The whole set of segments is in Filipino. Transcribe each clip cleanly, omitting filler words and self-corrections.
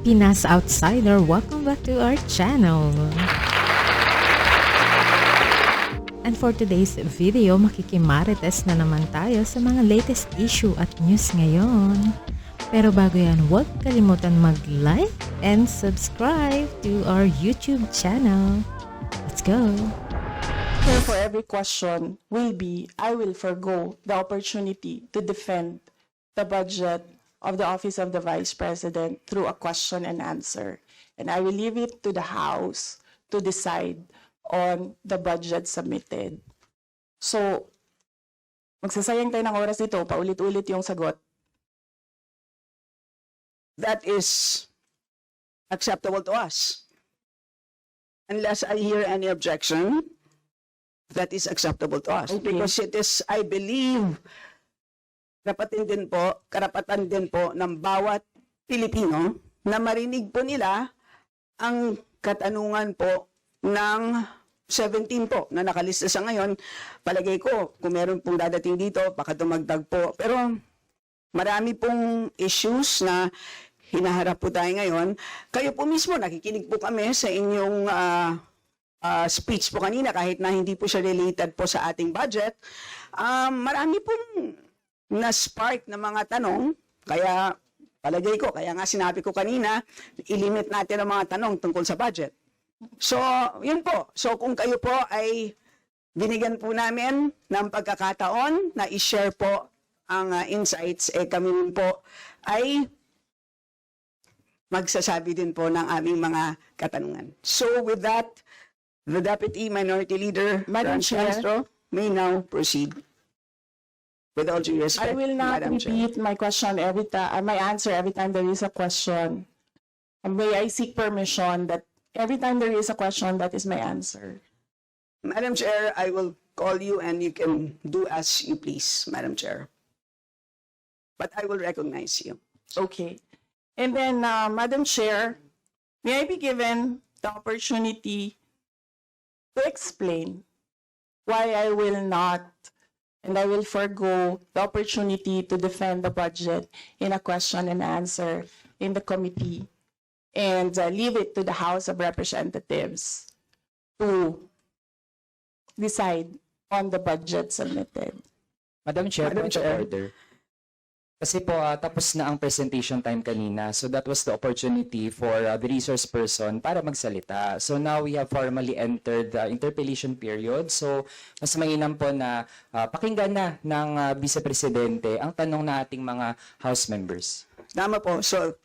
Pinas Outsider, welcome back to our channel. And for today's video, makikimarites na naman tayo sa mga latest issue at news ngayon. Pero bago yan, huwag kalimutan mag-like and subscribe to our YouTube channel. Let's go! Here for every question will be, I will forgo the opportunity to defend the budget of the Office of the Vice President through a question and answer. And I will leave it to the House to decide on the budget submitted. So, magsasayang tayo ng oras dito, paulit-ulit yung sagot. That is acceptable to us. Unless I hear any objection, that is acceptable to us. Okay. Because it is, I believe, karapatan din po ng bawat Pilipino na marinig po nila ang katanungan po ng 17 po na nakalista sa ngayon. Palagay ko, kung meron pong dadating dito, baka dumagdag po. Pero marami pong issues na hinaharap po tayo ngayon. Kayo po mismo, nakikinig po kami sa inyong speech po kanina, kahit na hindi po siya related po sa ating budget. Marami pong na-spark na mga tanong, kaya palagay ko, kaya nga sinabi ko kanina, ilimit natin ang mga tanong tungkol sa budget. So, yun po. So, kung kayo po ay binigyan po namin ng pagkakataon na i-share po ang insights, kami po ay magsasabi din po ng aming mga katanungan. So, with that, the Deputy Minority Leader, Madam Franz Chair. Castro, may now proceed. With all due respect, I will not Madam Chair. repeat my question every time, my answer every time there is a question. And may I seek permission that every time there is a question, that is my answer. Madam Chair, I will call you and you can do as you please, Madam Chair. But I will recognize you. Okay. And then, Madam Chair, may I be given the opportunity to explain why I will not and I will forgo the opportunity to defend the budget in a question and answer in the committee and leave it to the House of Representatives to decide on the budget submitted. Madam Chair, Madam point of Chair. order. Kasi po, tapos na ang presentation time kanina. So that was the opportunity for the resource person para magsalita. So now we have formally entered the interpellation period. So mas mainam po na pakinggan na ng Vice Presidente ang tanong na ating mga House members. Tama po. So,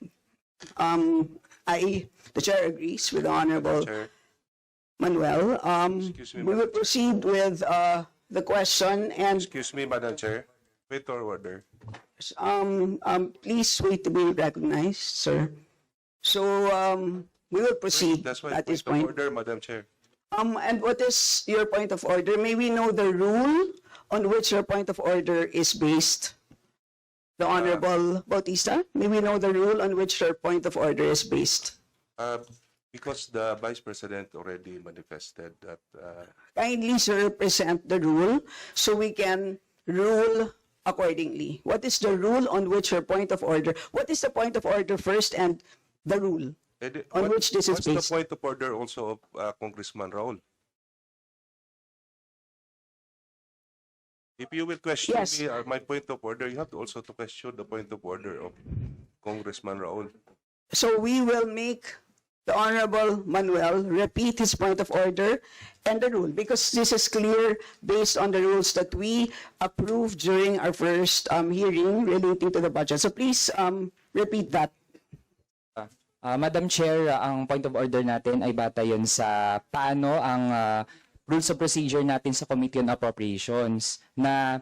the Chair agrees with the Honorable Chair, Manuel. Excuse me, We will Madam proceed with the question and excuse me, Madam Chair. Wait or order. please wait to be recognized, sir. So, we will proceed That's my at this point point. of order, Madam Chair. And what is your point of order? May we know the rule on which your point of order is based? The Honorable Bautista, may we know the rule on which your point of order is based? Because the Vice President already manifested that Kindly, sir, present the rule so we can rule accordingly. What is the rule on which your point of order? What is the point of order first and the rule? On which this is what's the based? point of order also of Congressman Raul? If you will question Yes. me, my point of order, you have to also to question the point of order of Congressman Raul. So we will make the Honorable Manuel repeat his point of order and the rule because this is clear based on the rules that we approved during our first hearing relating to the budget. So please repeat that. Madam Chair, ang point of order natin ay bata yun sa paano ang rules of procedure natin sa Committee on Appropriations na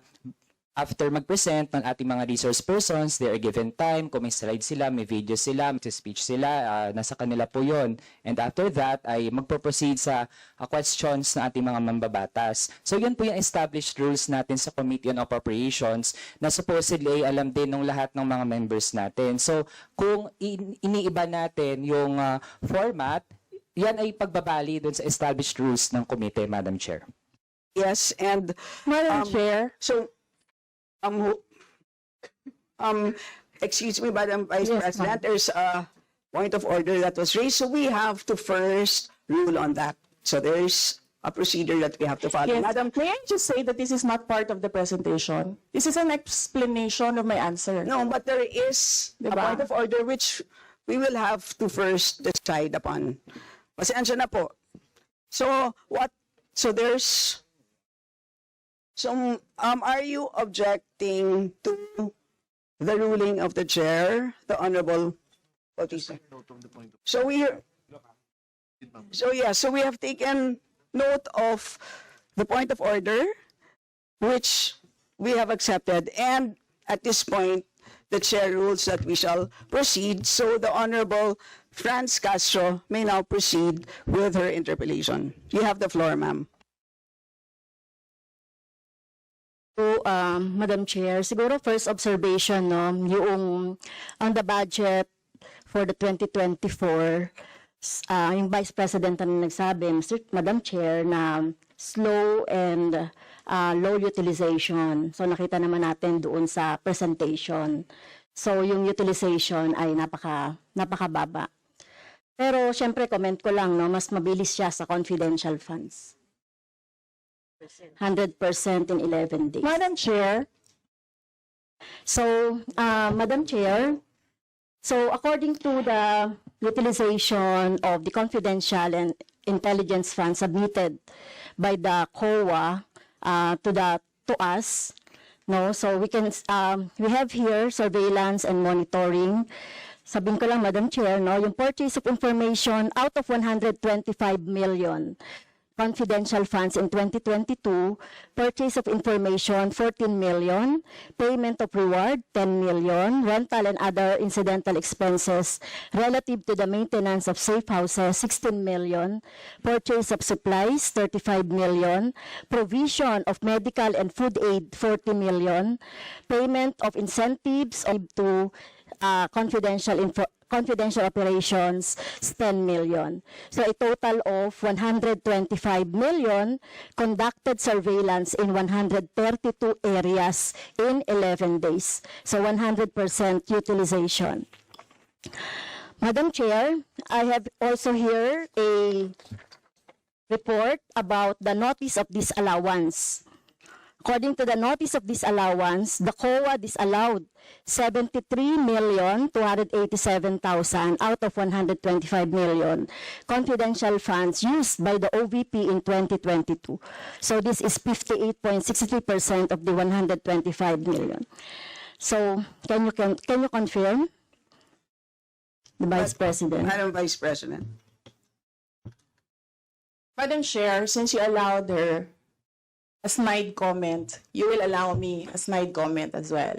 after mag-present ng ating mga resource persons, they are given time, kung may slide sila, may video sila, may speech sila, nasa kanila po yun. And after that, ay magpo-proceed sa questions ng ating mga mambabatas. So yun po yung established rules natin sa Committee on Appropriations na supposedly ay alam din ng lahat ng mga members natin. So kung iniiba natin yung format, yan ay pagbabali dun sa established rules ng committee, Madam Chair. Yes, and Madam Um, Chair, so excuse me, Madam Vice Yes, President, ma'am. there's point of order that was raised. So we have to first rule on that. So there's a procedure that we have to follow. Yes. Madam, May I just say that this is not part of the presentation? This is an explanation of my answer. no, but there is a Diba? point of order which we will have to first decide upon. Pasensya na po. So what? So there's. So are you objecting to the ruling of the chair, the Honorable Bautista? So we. So yeah, so we have taken note of the point of order, which we have accepted, and at this point, the chair rules that we shall proceed. So the Honorable Franz Castro may now proceed with her interpellation. You have the floor, ma'am. So, Madam Chair, siguro first observation, no, yung on the budget for the 2024, yung Vice President na nagsabi, Madam Chair, na slow and low utilization. So nakita naman natin doon sa presentation. So yung utilization ay napakababa. Pero syempre comment ko lang, no, mas mabilis siya sa confidential funds. 100% in 11 days. Madam Chair, So, Madam Chair, so according to the utilization of the confidential and intelligence funds submitted by the COA to us, no, so we have here surveillance and monitoring. Sabihin ko lang, Madam Chair, no, yung purchase of information out of 125 million confidential funds in 2022, purchase of information 14 million, payment of reward 10 million, rental and other incidental expenses relative to the maintenance of safe houses 16 million, purchase of supplies 35 million, provision of medical and food aid 40 million, payment of incentives to confidential operations is 10 million. So a total of 125 million conducted surveillance in 132 areas in 11 days. So 100% utilization. Madam Chair, I have also here a report about the notice of disallowance. According to the notice of disallowance, the COA disallowed 73,287,000 out of 125 million confidential funds used by the OVP in 2022. So this is 58.63% of the 125 million. So can you confirm, the Vice President? Madam Vice President. Madam Chair, since you allowed her a snide comment, you will allow me a snide comment as well.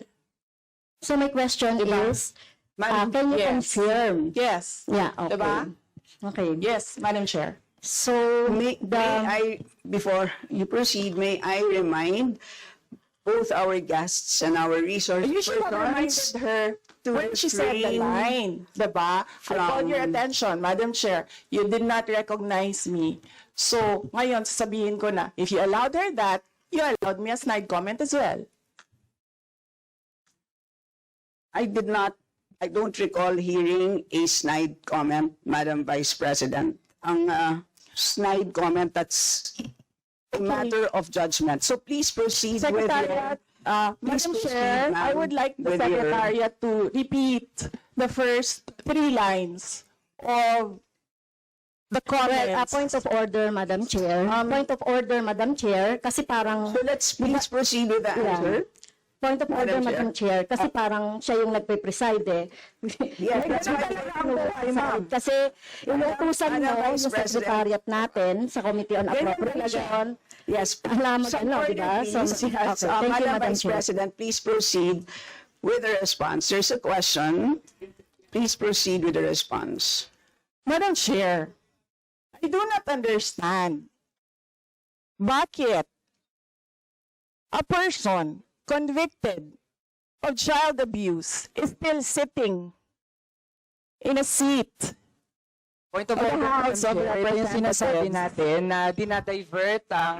So my question is, Madam, can you yes. confirm? Yes. Yeah, okay. Diba? Okay. Yes, Madam Chair. So may I, before you proceed, may I remind both our guests and our resource You should have reminded persons her to when she said the refrain line, diba? I called your attention, Madam Chair. You did not recognize me. So, ngayon, sasabihin ko na, if you allowed her that, you allowed me a snide comment as well. I don't recall hearing a snide comment, Madam Vice President. Ang snide comment, that's a matter of judgment. So please proceed with Secretariat, Please Madam proceed, Chair, I ma'am, would like the with your- Secretariat to repeat the first 3 lines of the Well, comments. point of order, Madam Chair. Point of order, Madam Chair, kasi parang, So let's please proceed with the answer. point of order, Madam Madam Chair, kasi parang siya yung nagpe-preside eh. Yes, that's why Kasi inutusan Madam mo Vice yung President. secretariat natin sa Committee on Appropriation. Yes. Alam mo, Some ano, order, diba? please. So, Yes. okay, thank you, Madam Madam Vice Chair. President, please proceed with the response. There's a question. Please proceed with the response. Madam Chair, I do not understand bakit a person convicted of child abuse is still sitting in a seat Point of Of the order, House of Madam Chair, ito yung sinasabi Representatives. natin na dinadivert ang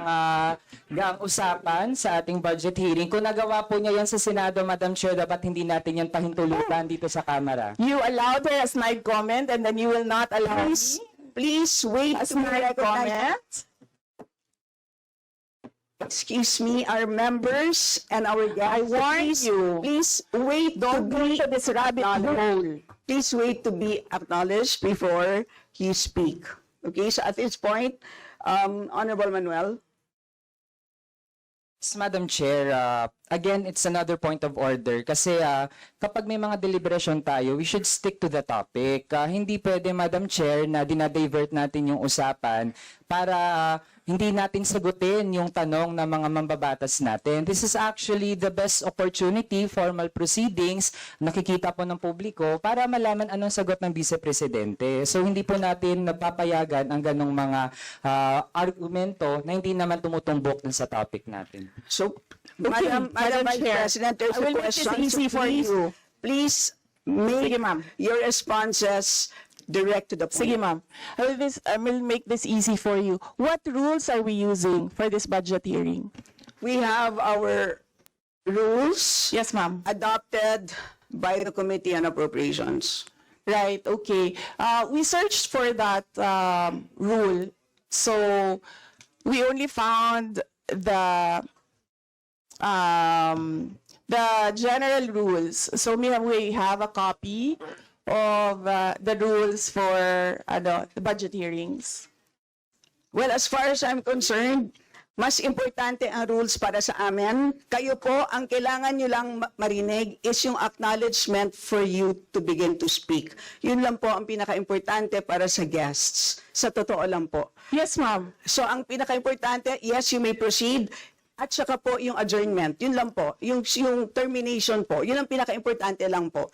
usapan sa ating budget hearing. Kung nagawa po niya yan sa Senado, Madam Chair, dapat hindi natin yan pahintulutan dito sa Kamara. You allowed her a snide comment and then you will not allow Please, me please wait a to be snide recognized. comment. Excuse me, our members and our guests. I warn you. Please wait Don't to go be into this rabbit hole. Please wait to be acknowledged before you speak. Okay, so at this point, Honorable Manuel. Yes, Madam Chair, again, it's another point of order kasi kapag may mga deliberation tayo, we should stick to the topic. Hindi pwede, Madam Chair, na dinadivert natin yung usapan para hindi natin sagutin yung tanong ng mga mambabatas natin. This is actually the best opportunity, formal proceedings, nakikita po ng publiko para malaman anong sagot ng Vice Presidente. So hindi po natin napapayagan ang ganong mga argumento na hindi naman tumutumbok dun sa topic natin. So, Madam Vice Chair, President, there's I a will make this question. easy for Please- you. Please make Sige, ma'am. your responses direct to the point. Sige, ma'am. I will make this easy for you. What rules are we using for this budget hearing? We have our rules Yes, ma'am. adopted by the Committee on Appropriations. Right, okay. We searched for that rule. So we only found the general rules. So we have a copy of the rules for the budget hearings. Well, as far as I'm concerned, mas importante ang rules para sa amin. Kayo po, ang kailangan nyo lang marinig is yung acknowledgement for you to begin to speak. Yun lang po ang pinaka-importante para sa guests. Sa totoo lang po. Yes, ma'am. So, ang pinaka-importante, yes, you may proceed. At saka po yung adjournment. Yun lang po. Yung termination po. Yun ang pinaka-importante lang po.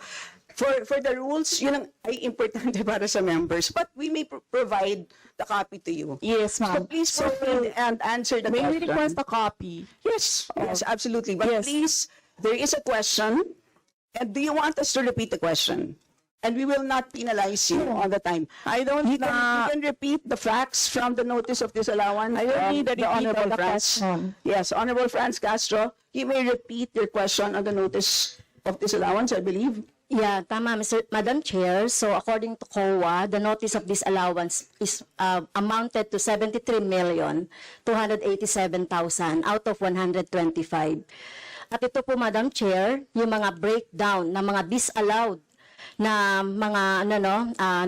For the rules, yun ang ay importante para sa members. But we may provide the copy to you. Yes, So ma'am. please proceed and answer the May we question. request a copy? Yes, yes, absolutely. But Yes. please, there is a question. And do you want us to repeat the question? And we will not penalize you all the time. I don't You can repeat the facts from the notice of disallowance. I don't need a the repeat of Honorable the Franz. question. Yes, Honorable Franz Castro, you may repeat your question on the notice of disallowance, I believe. Yeah, tama, Madam Chair. So according to COA, the notice of disallowance is amounted to 73,287,000 out of 125. At ito po, Madam Chair, yung mga breakdown ng mga disallowed na mga na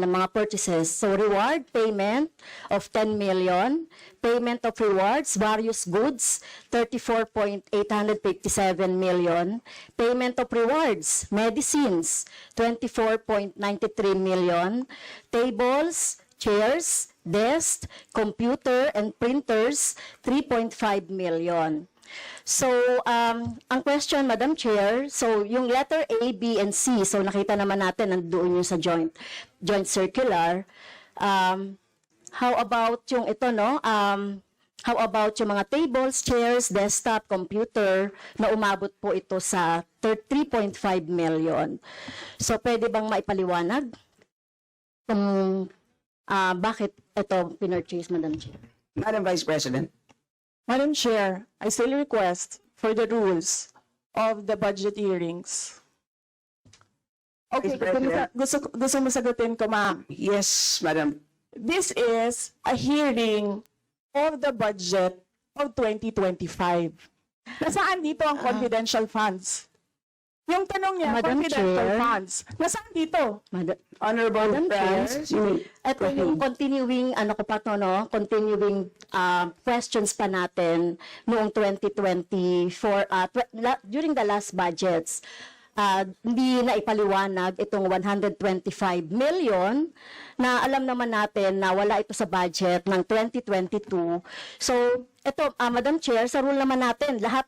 mga purchases. So reward payment of 10 million, payment of rewards, various goods, 34.857 million, payment of rewards, medicines, 24.93 million, tables, chairs, desks, computer and printers, 3.5 million. So, ang question, Madam Chair, so yung letter A, B, and C, so nakita naman natin nandoon yung sa joint circular. How about yung ito, no? How about yung mga tables, chairs, desktop, computer, na umabot po ito sa 3.5 million. So, pwede bang maipaliwanag kung bakit ito pinurchase, Madam Chair? Madam Vice President. Madam Chair, I still request for the rules of the budget hearings. Okay, Vice President. gusto mo sagutin ko, ma'am. Yes, Madam. This is a hearing of the budget of 2025. Nasaan dito ang confidential funds? Yung tanong niya, Madam confidential Chair. funds. Nasaan dito? Honorable Madam Franz, you may Ito yung continuing, continuing questions pa natin noong 2024, during the last budgets. Hindi na ipaliwanag itong 125 million na alam naman natin na wala ito sa budget ng 2022. So, ito, Madam Chair, sa rule naman natin, lahat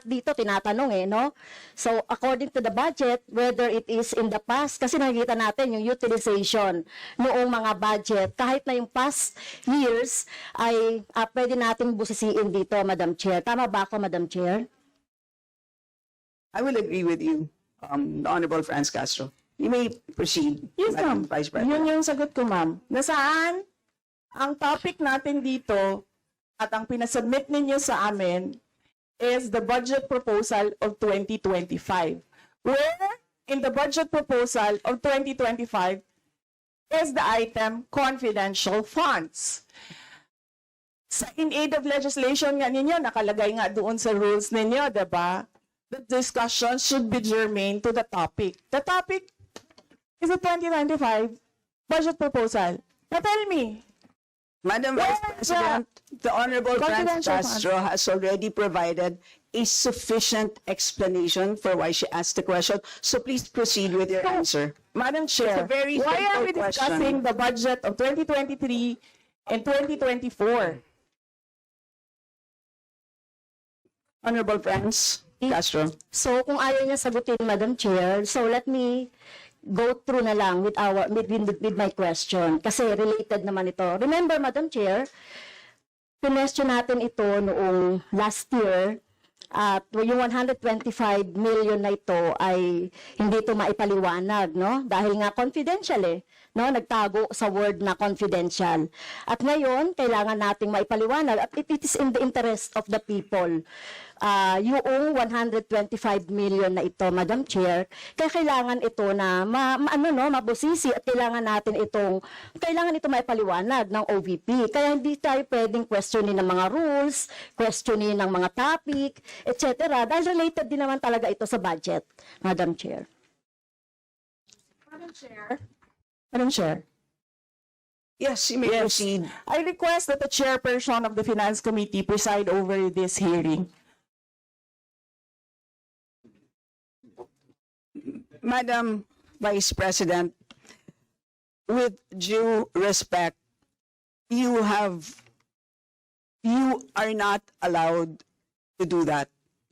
dito tinatanong no? So, according to the budget, whether it is in the past, kasi nakikita natin yung utilization noong mga budget, kahit na yung past years, ay pwede nating busisiin dito, Madam Chair. Tama ba ako, Madam Chair? I will agree with you, the Honorable Franz Castro. You may proceed, Yes, Madam ma'am. Vice President. Yun yung sagot ko, ma'am. Nasaan ang topic natin dito at ang pinasubmit ninyo sa amin is the budget proposal of 2025. Where in the budget proposal of 2025 is the item confidential funds. Sa in aid of legislation nga ninyo, nakalagay nga doon sa rules ninyo, diba? The discussion should be germane to the topic. The topic is the 2025 budget proposal. Now tell me, Madam Where Vice the President, the Honorable Franz confidential funds? Castro has already provided a sufficient explanation for why she asked the question. So please proceed with your answer. Madam Chair, It's a very why are we simple discussing question. the budget of 2023 and 2024? Honorable Franz Castro. So kung ayaw niya sagutin, Madam Chair, so let me go through na lang with my question kasi related naman ito. Remember, Madam Chair, pinestyon natin ito noong last year at yung 125 million na ito ay hindi ito maipaliwanag, no? Dahil nga confidential no? Nagtago sa word na confidential. At ngayon, kailangan nating maipaliwanag at it is in the interest of the people. Yung 125 million na ito, Madam Chair, kaya kailangan ito na mabusisi at kailangan ito maipaliwanag ng OVP. Kaya hindi tayo pwedeng questionin ng mga rules, questionin ng mga topic, etc. Dahil related din naman talaga ito sa budget, Madam Chair. Madam Chair, Yes, you may Yes. proceed. I request that the chairperson of the Finance Committee preside over this hearing. Madam Vice President, with due respect, you are not allowed to do that,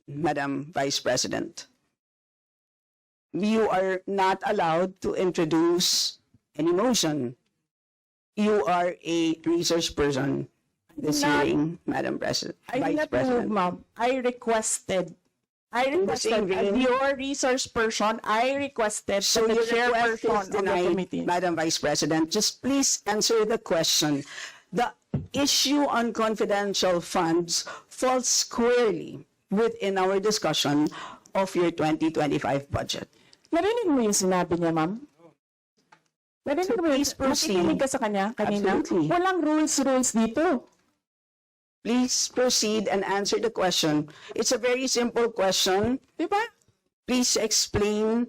Madam Vice President. You are not allowed to introduce any motion. You are a research person at this Not- hearing, Madam President, I did Vice not move, President. ma'am. I requested, the same as vein. your research person, I requested So that the your request chairperson is of the denied, committee. Madam Vice President. Just please answer the question. The issue on confidential funds falls squarely within our discussion of your 2025 budget. Narinig mo yung sinabi niya, ma'am? Narinig mo yung, Please proceed. nakikinig ka sa kanya kanina? Absolutely. Walang rules dito. Please proceed and answer the question. It's a very simple question. Di ba? Please explain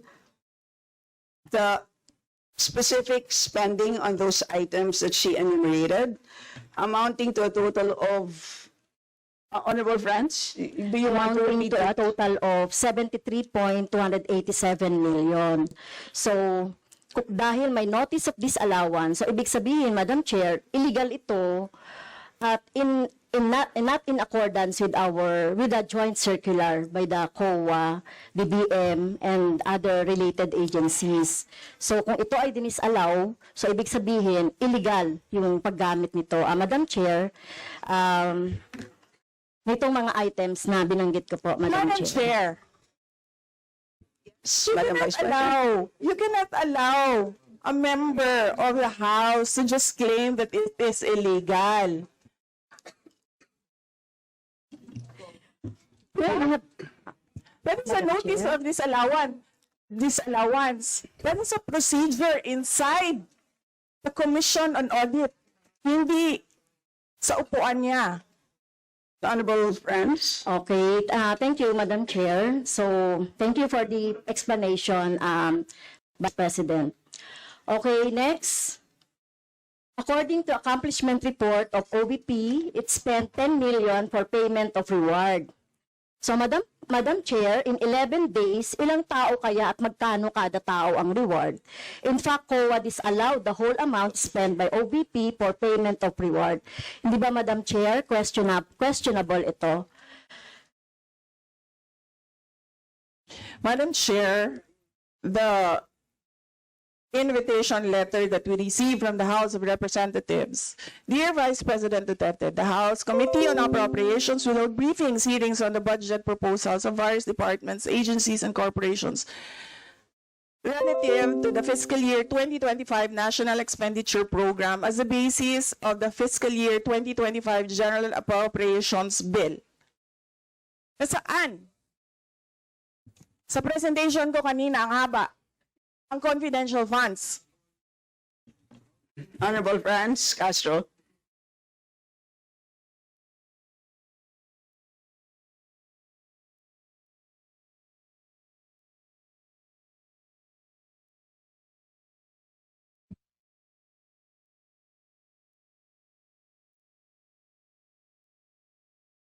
the specific spending on those items that she enumerated, amounting to a total of, Honorable Franz, do you want to Amounting repeat to a that? total of 73.287 million. So, dahil may notice of disallowance, so ibig sabihin, Madam Chair, illegal ito at not in accordance with the joint circular by the COA, DBM, and other related agencies. So kung ito ay dinisallow, so ibig sabihin illegal yung paggamit nito. Madam Chair, nitong mga items na binanggit ko po, Madam Madam Chair, Yes, Madam Vice President. you cannot allow a member of the House to just claim that it is illegal. That is a Madam notice Chair. of disallowance. That is a procedure inside the Commission on Audit. Hindi sa upuan niya. The Honorable Franz. Okay, thank you, Madam Chair. So, thank you for the explanation, Vice President. Okay, next. According to accomplishment report of OVP, it spent 10 million for payment of reward. So, Madam Chair, in 11 days, ilang tao kaya at magkano kada tao ang reward? In fact, COA disallowed the whole amount spent by OVP for payment of reward. Hindi ba, Madam Chair, questionable ito? Madam Chair, the invitation letter that we received from the House of Representatives. Dear Vice President Duterte, the House Committee on Appropriations will hold briefings, hearings on the budget proposals of various departments, agencies, and corporations relative to the fiscal year 2025 National Expenditure Program as the basis of the fiscal year 2025 General Appropriations Bill. Nasaan? Sa presentation ko kanina, ang haba. Ang confidential funds. Honorable Franz Castro.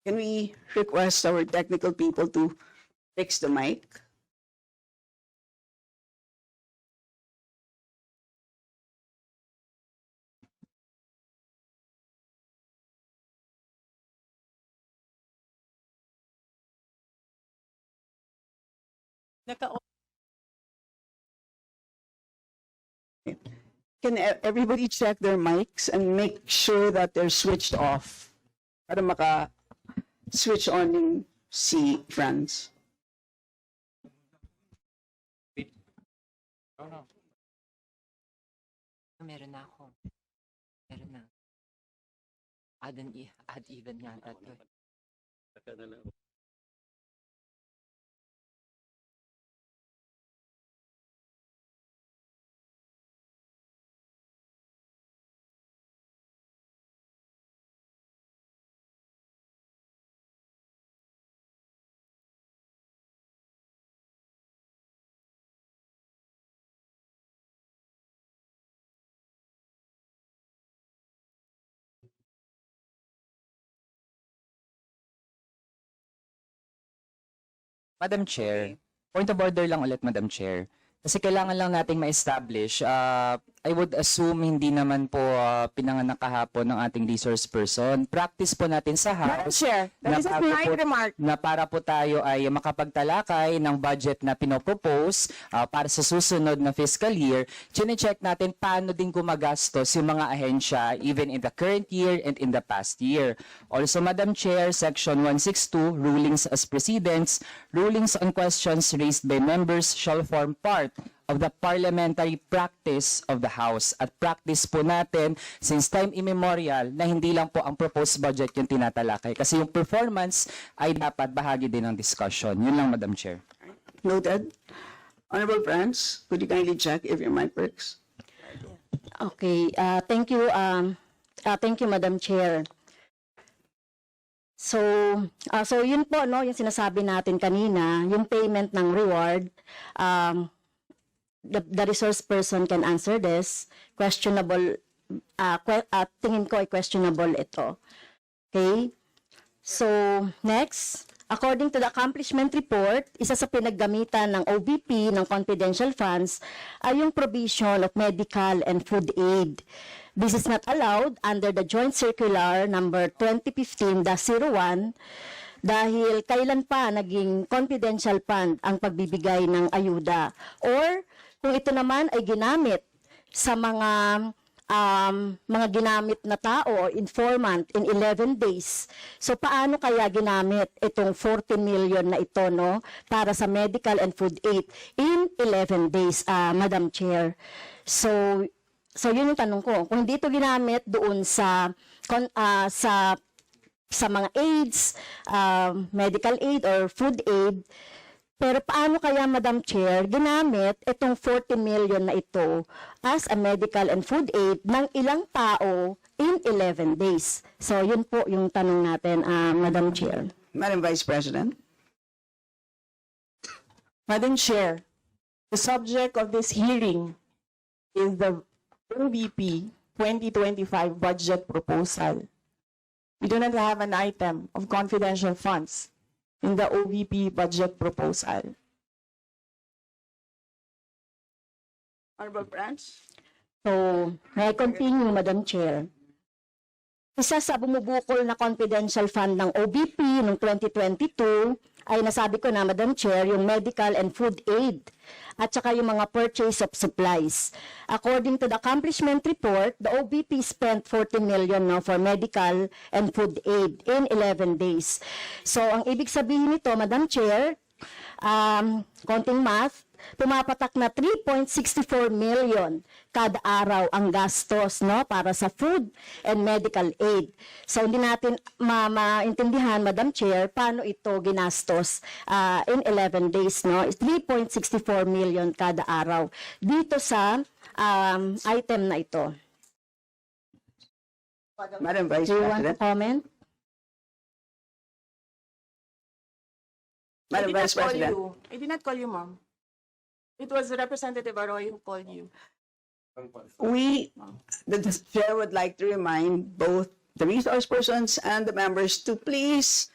Can we request our technical people to fix the mic? Can everybody check their mics and make sure that they're switched off para maka-switch on yung si Franz? Meron na ako. Meron na. Add even yata to. Madam Chair, point of order lang ulit, Madam Chair. Kasi kailangan lang nating ma-establish, I would assume hindi naman po pinanganak kahapon ng ating resource person. Practice po natin sa Madam House Chair, that is a bago polite po- remark. na para po tayo ay makapagtalakay ng budget na pinopropose para sa susunod na fiscal year, chine-check natin paano din gumagastos yung mga ahensya even in the current year and in the past year. Also, Madam Chair, Section 162, Rulings as Precedents, rulings on questions raised by members shall form part of the parliamentary practice of the House. At practice po natin since time immemorial na hindi lang po ang proposed budget yung tinatalakay. Kasi yung performance ay dapat bahagi din ng discussion. Yun lang, Madam Chair. Noted. Honorable Franz, could you kindly check if your mic works? Okay, thank you, Madam Chair. So yun po, no, yung sinasabi natin kanina, yung payment ng reward, the resource person can answer this. Questionable, tingin ko ay questionable ito. Okay? So, next, according to the accomplishment report, isa sa pinaggamitan ng OVP ng confidential funds ay yung provision of medical and food aid. This is not allowed under the Joint Circular number 2015-01 dahil kailan pa naging confidential fund ang pagbibigay ng ayuda. Or kung ito naman ay ginamit sa mga ginamit na tao o informant in 11 days. So paano kaya ginamit itong 40 million na ito, no, para sa medical and food aid in 11 days, Madam Chair? So yun yung tanong ko. Kung hindi ito ginamit doon sa mga aids, medical aid or food aid, pero paano kaya, Madam Chair, ginamit itong 40 million na ito as a medical and food aid ng ilang tao in 11 days? So yun po yung tanong natin, Madam Chair. Madam Vice President. Madam Chair, the subject of this hearing is the OVP 2025 budget proposal. We do not have an item of confidential funds in the OVP budget proposal. Honorable Franz. So, may I continue, Madam Chair? Isa sa bumubukol na confidential fund ng OVP noong 2022 ay nasabi ko na, Madam Chair, yung medical and food aid at saka yung mga purchase of supplies. According to the accomplishment report, the OVP spent 40 million now for medical and food aid in 11 days. So, ang ibig sabihin nito, Madam Chair, konting math, pumapatak na 3.64 million kada araw ang gastos, no, para sa food and medical aid. So hindi natin maintindihan, Madam Chair, paano ito ginastos in 11 days, no? 3.64 million kada araw dito sa item na ito. Madam Vice Do you want to President. comment? Madam Vice President. I did not call you, ma'am. It was Representative Arroyo who called you. The chair would like to remind both the resource persons and the members to please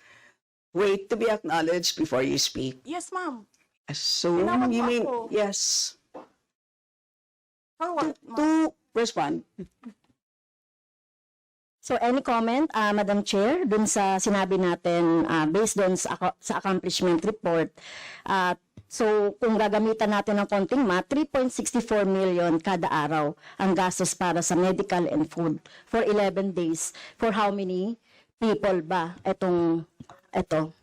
wait to be acknowledged before you speak. Yes, ma'am. So, Tinawag you mo mean, ako. yes, For what, ma'am? to respond. So any comment, Madam Chair, dun sa sinabi natin based dun sa accomplishment report. So kung gagamitan natin ng konting 3.64 million kada araw ang gastos para sa medical and food for 11 days. For how many people ba ito?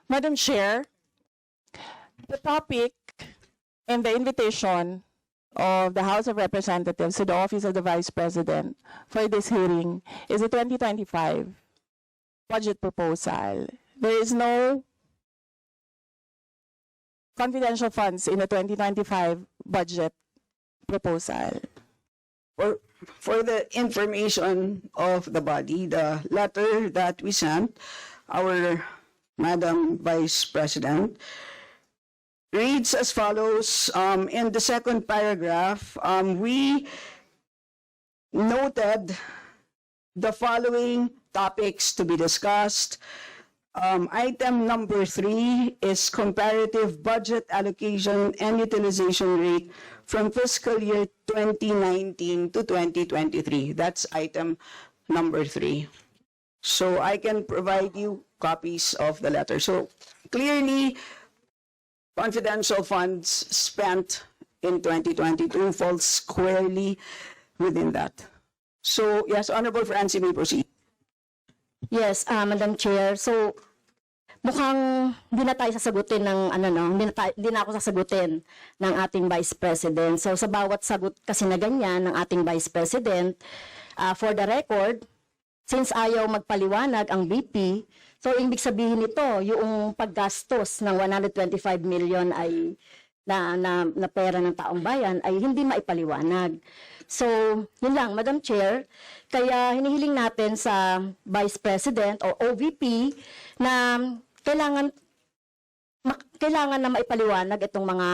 Madam Chair, the topic and the invitation of the House of Representatives to the Office of the Vice President for this hearing is the 2025 budget proposal. There is no confidential funds in the 2025 budget proposal. For the information of the body, the letter that we sent, our Madam Vice President, reads as follows. In the second paragraph, we noted the following topics to be discussed. Item number 3 is comparative budget allocation and utilization rate from fiscal year 2019 to 2023. That's item number 3. So I can provide you copies of the letter. So clearly, confidential funds spent in 2022 falls squarely within that. So, yes, Honorable Francie may proceed. Yes, Madam Chair. So mukhang hindi na tayo sasagutin ng hindi na ako sasagutin ng ating Vice President. So sa bawat sagot kasi na ganyan ng ating Vice President, for the record, since ayaw magpaliwanag ang VP, so ibig sabihin nito, yung paggastos ng 125 million ay na pera ng taong bayan ay hindi maipaliwanag. So, yun lang, Madam Chair. Kaya hinihiling natin sa Vice President o OVP na kailangan na maipaliwanag itong mga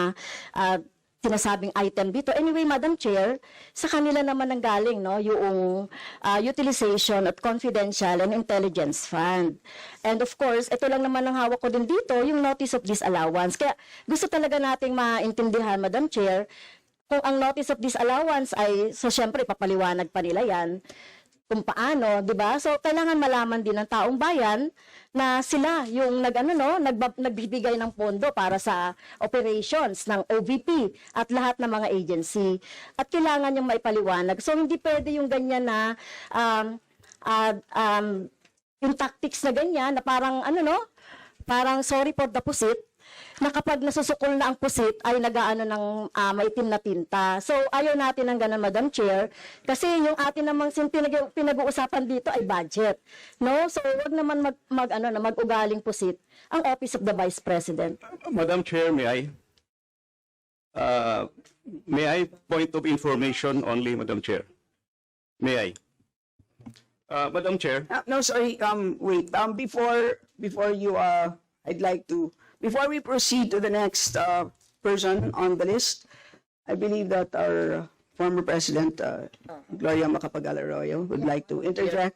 sinasabing item dito. Anyway, Madam Chair, sa kanila naman ang galing, no, yung utilization at confidential and intelligence fund. And of course, ito lang naman ang hawak ko din dito, yung notice of disallowance. Kaya gusto talaga nating maintindihan, Madam Chair, kung ang notice of disallowance ay, so syempre, papaliwanag pa nila yan, kung paano, di ba? So, kailangan malaman din ng taong bayan na sila yung nagbibigay ng pondo para sa operations ng OVP at lahat ng mga agency. At kailangan yung maipaliwanag. So, hindi pwede yung ganyan na yung tactics na ganyan na parang parang sorry for the pusit, na kapag nasusukol na ang pusit ay nagaano ng maitim na tinta. So ayaw natin ng ganun, Madam Chair, kasi yung atin namang pinag-uusapan dito ay budget. No? So wag naman mag-ugaling pusit ang Office of the Vice President. Madam Chair, may I point of information only, Madam Chair? May I? Madam Chair, No, sorry, wait. Before you, I'd like to, before we proceed to the next person on the list, I believe that our former President, Gloria Macapagal-Arroyo, would like to interject.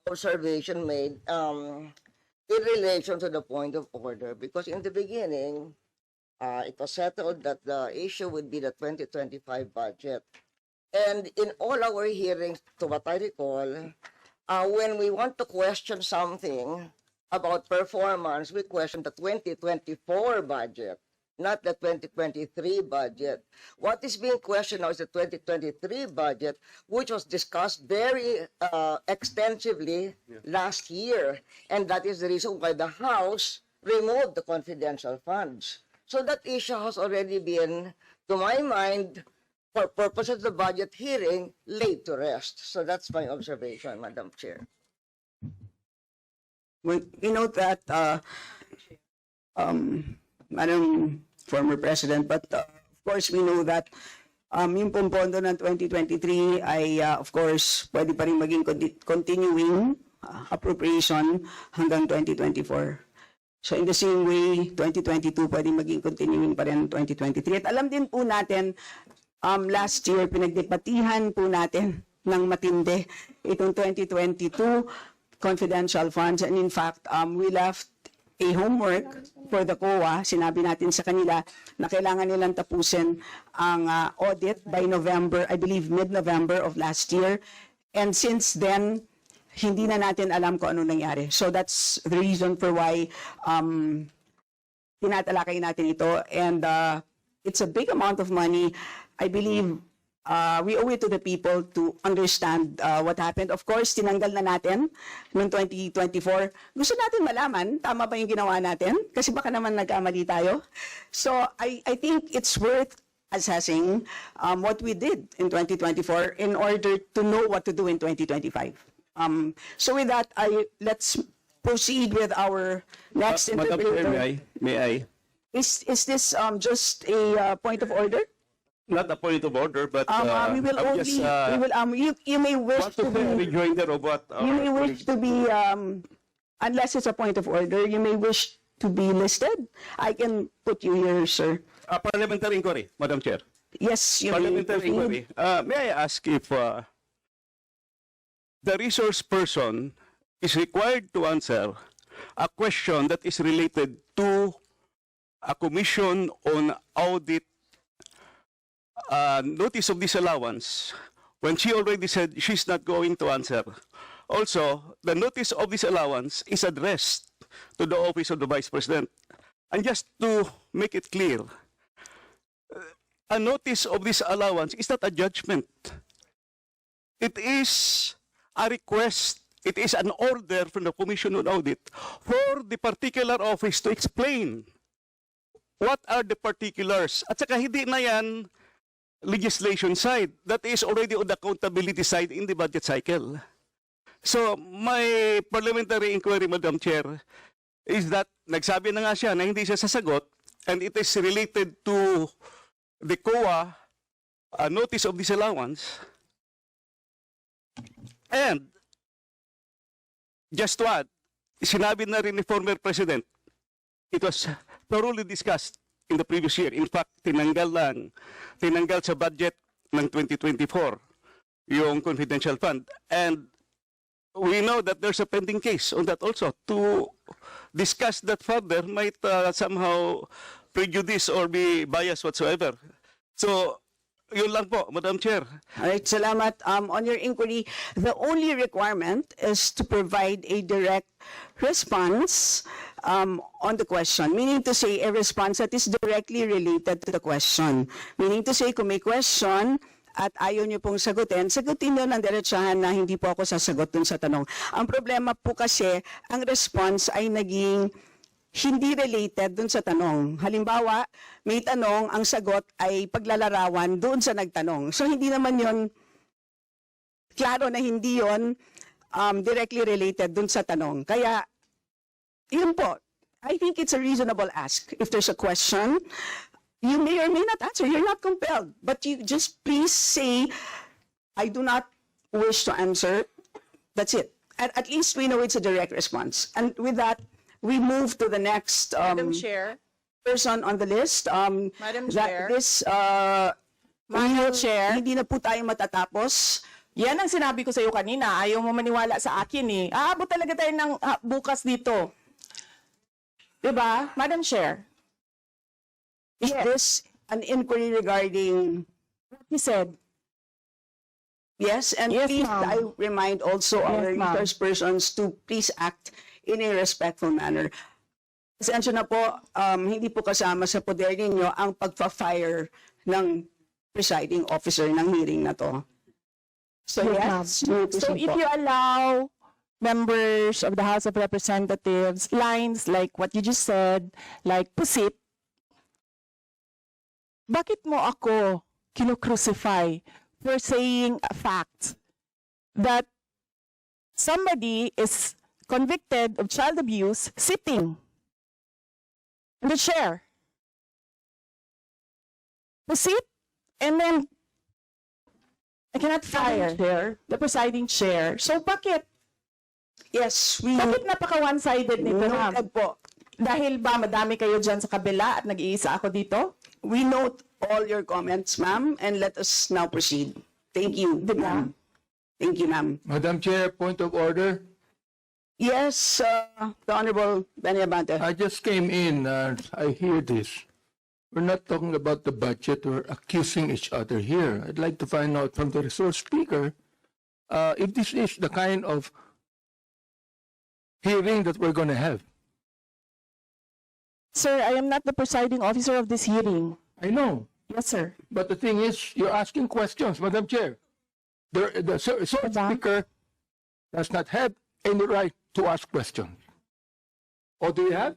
Observation made in relation to the point of order, because in the beginning, it was settled that the issue would be the 2025 budget. And in all our hearings, to what I recall, when we want to question something about performance, we question the 2024 budget, not the 2023 budget. What is being questioned now is the 2023 budget, which was discussed very extensively last year. And that is the reason why the House remove the confidential funds. So that issue has already been, to my mind, for purposes of the budget hearing, laid to rest. So that's my observation, Madam Chair. We note that, Madam former President, but of course we know that yung pong pondo ng 2023 ay of course pwede pa rin maging continuing appropriation hanggang 2024. So in the same way, 2022 pwede maging continuing pa rin 2023. At alam din po natin, last year pinagdebatihan po natin ng matindi itong 2022 confidential funds, and in fact, we left a homework for the COA. Sinabi natin sa kanila na kailangan nilang tapusin ang audit by November, I believe mid-November of last year. And since then, hindi na natin alam kung ano nangyari. So that's the reason for why tinatalakay natin ito. And it's a big amount of money. I believe we owe it to the people to understand what happened. Of course, tinanggal na natin noong 2024. Gusto natin malaman, tama ba yung ginawa natin? Kasi baka naman nagkamali tayo. So I think it's worth assessing what we did in 2024 in order to know what to do in 2025. So with that, let's proceed with our next Madam Chair, interpreter. may I? Is this just a point of order? Not a point of order, but We will I'm only, just we will, you may wish want to to be, rejoinder of what our you may wish to be, unless it's a point of order, you may wish to be listed. I can put you here, sir. parliamentary inquiry, Madam Chair. Yes, you may Parliamentary inquiry. proceed. May I ask if the resource person is required to answer a question that is related to a commission on audit notice of disallowance when she already said she's not going to answer. Also, the notice of disallowance is addressed to the office of the Vice President. And just to make it clear, a notice of disallowance is not a judgment. It is a request. It is an order from the Commission on Audit for the particular office to explain what are the particulars. At saka hindi na yan legislation side. That is already on the accountability side in the budget cycle. So, my parliamentary inquiry, Madam Chair, is that nagsabi na nga siya na hindi siya sasagot, and it is related to the COA notice of disallowance. And, just to add, sinabi na rin ni former President, it was thoroughly discussed in the previous year. In fact, tinanggal sa budget ng 2024 yung confidential fund. And we know that there's a pending case on that also. To discuss that further might somehow prejudice or be biased whatsoever. So, yun lang po, Madam Chair. All right, salamat. On your inquiry, the only requirement is to provide a direct response on the question. Meaning to say, a response that is directly related to the question. Meaning to say, kung may question at ayaw niyo pong sagutin niyo ng diretsahan na hindi po ako sasagot dun sa tanong. Ang problema po kasi, ang response ay naging hindi related dun sa tanong. Halimbawa, may tanong, ang sagot ay paglalarawan doon sa nagtanong. So hindi naman yon, klaro na hindi yon directly related dun sa tanong. Kaya, yun po, I think it's a reasonable ask. If there's a question, you may or may not answer. You're not compelled. But you just please say, I do not wish to answer. That's it. At least we know it's a direct response. And with that, we move to the next Madam Chair, person on the list. Madam Chair. Madam Chair. Hindi na po tayo matatapos. Yan ang sinabi ko sa iyo kanina. Ayaw mo maniwala sa akin eh. Aabot talaga tayo ng bukas dito. Diba? Madam Chair. Is this an inquiry regarding... What he said. Yes, and Yes, please, ma'am. I remind also our Yes, ma'am. resource persons to please act in a respectful manner. Pasensya na po, hindi po kasama sa poder ninyo ang pagpa-fire ng presiding officer ng hearing na to. So Yes, yes, ma'am. you So proceed if po. you allow members of the House of Representatives lines like what you just said, like pusit, bakit mo ako kinocrucify for saying a fact that somebody is convicted of child abuse sitting in the chair? Pusit, and then I cannot fire the presiding chair. So bakit? Yes, we Bakit napaka one-sided nito, ma'am? noted po. Dahil ba madami kayo dyan sa kabila at nag-iisa ako dito? We note all your comments, ma'am, and let us now proceed. Thank you, ma'am. Thank you, ma'am. Madam Chair, point of order. Yes, the Honorable Benny Abante. I just came in and I hear this. We're not talking about the budget. We're accusing each other here. I'd like to find out from the resource speaker if this is the kind of hearing that we're going to have. Sir, I am not the presiding officer of this hearing. I know, Yes, sir. but the thing is, you're asking questions, Madam Chair. The resource speaker does not have any right to ask questions. Or do you have?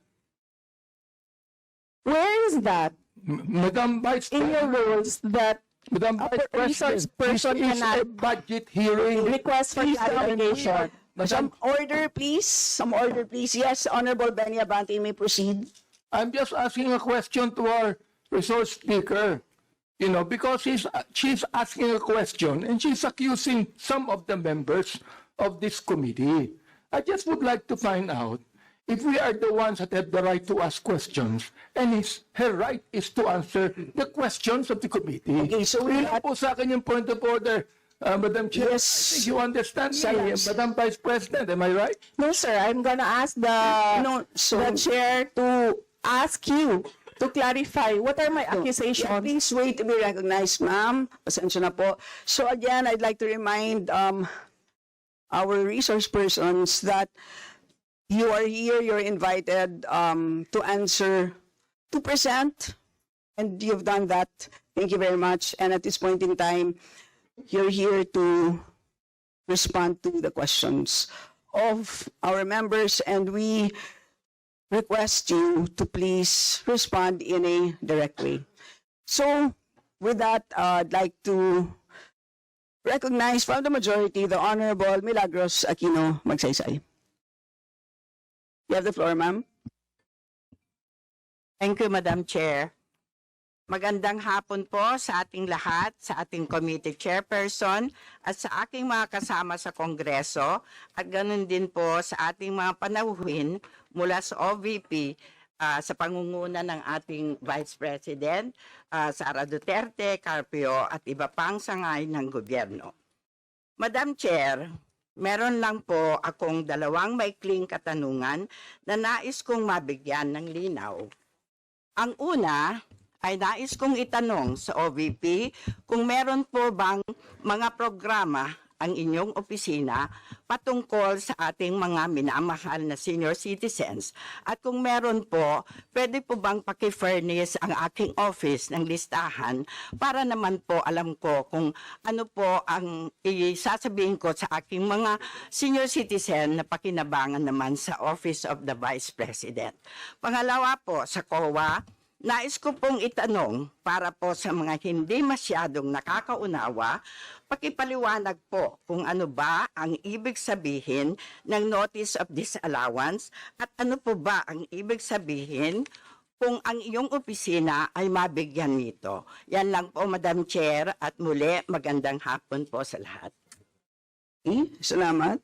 Where is that Madam Vice in your President, rules that Madam a Vice resource President, person this is a cannot budget hearing. request for clarification? Some order, please. Some order, please. Yes, Honorable Benny Abante, you may proceed. I'm just asking a question to our resource speaker, you know, because she's asking a question and she's accusing some of the members of this committee. I just would like to find out if we are the ones that have the right to ask questions and her right is to answer the questions of the committee. Okay, so we Yun lang po sa akin yung point of order, Madam Chair. Yes. I think you understand me, Silence. Madam Vice President, am I right? No, sir. I'm gonna ask the So, chair to ask you to clarify what are my yeah, accusations. please wait to be recognized, ma'am. Pasensya na po. So again, I'd like to remind our resource persons that you are here, you're invited to answer, to present, and you've done that. Thank you very much. And at this point in time, you're here to respond to the questions of our members, and we request you to please respond in a direct way. So, with that, I'd like to recognize from the majority the Honorable Milagros Aquino Magsaysay. You have the floor, ma'am. Thank you, Madam Chair. Magandang hapon po sa ating lahat, sa ating committee chairperson at sa aking mga kasama sa Kongreso at ganun din po sa ating mga panauhin mula sa OVP sa pangunguna ng ating Vice President, Sara Duterte, Carpio at iba pang sangay ng gobyerno. Madam Chair, meron lang po akong dalawang maikling katanungan na nais kong mabigyan ng linaw. Ang una ay nais kong itanong sa OVP kung meron po bang mga programa ang inyong opisina patungkol sa ating mga minamahal na senior citizens. At kung meron po, pwede po bang paki-furnish ang aking office ng listahan para naman po alam ko kung ano po ang isasabihin ko sa aking mga senior citizen na pakinabangan naman sa Office of the Vice President. Pangalawa po, sa COA, nais ko pong itanong para po sa mga hindi masyadong nakakaunawa, pakipaliwanag po kung ano ba ang ibig sabihin ng Notice of Disallowance at ano po ba ang ibig sabihin kung ang iyong opisina ay mabigyan nito. Yan lang po, Madam Chair, at muli magandang hapon po sa lahat. Okay, salamat.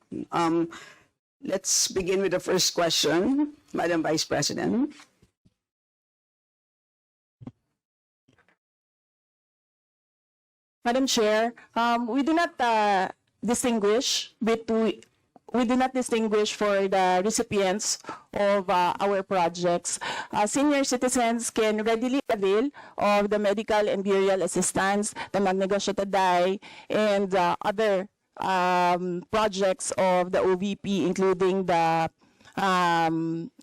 Let's begin with the first question, Madam Vice President. Madam Chair, we do not distinguish for the recipients of our projects. Senior citizens can readily avail of the medical and burial assistance, the Magnegosyo Taday, and other projects of the OVP, including the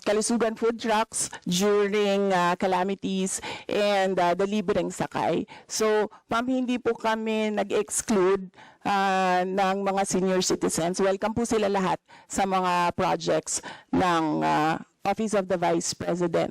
kalusugan food trucks during calamities and the libreng sakay. So, ma'am, hindi po kami nag-exclude ng mga senior citizens. Welcome po sila lahat sa mga projects ng Office of the Vice President.